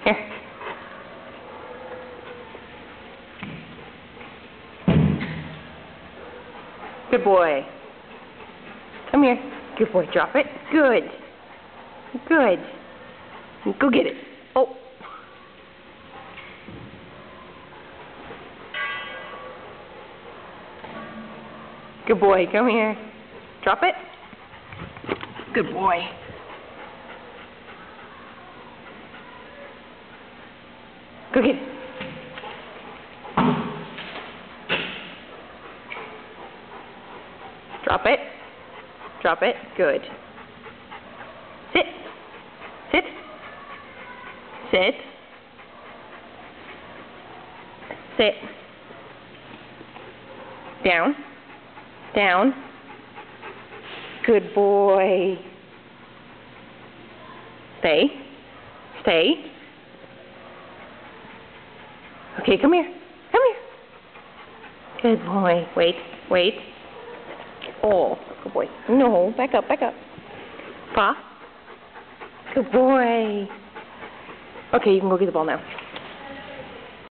Here. Good boy. Come here. Good boy. Drop it. Good. Good. Go get it. Oh. Good boy. Come here. Drop it. Good boy. Go get it. Drop it. Drop it. Good. Sit. Sit. Sit. Sit. Down. Down. Good boy. Stay. Stay. Okay, come here. Come here. Good boy. Wait. Wait. Oh, good boy. No, back up, back up. Pa. Good boy. Okay, you can go get the ball now.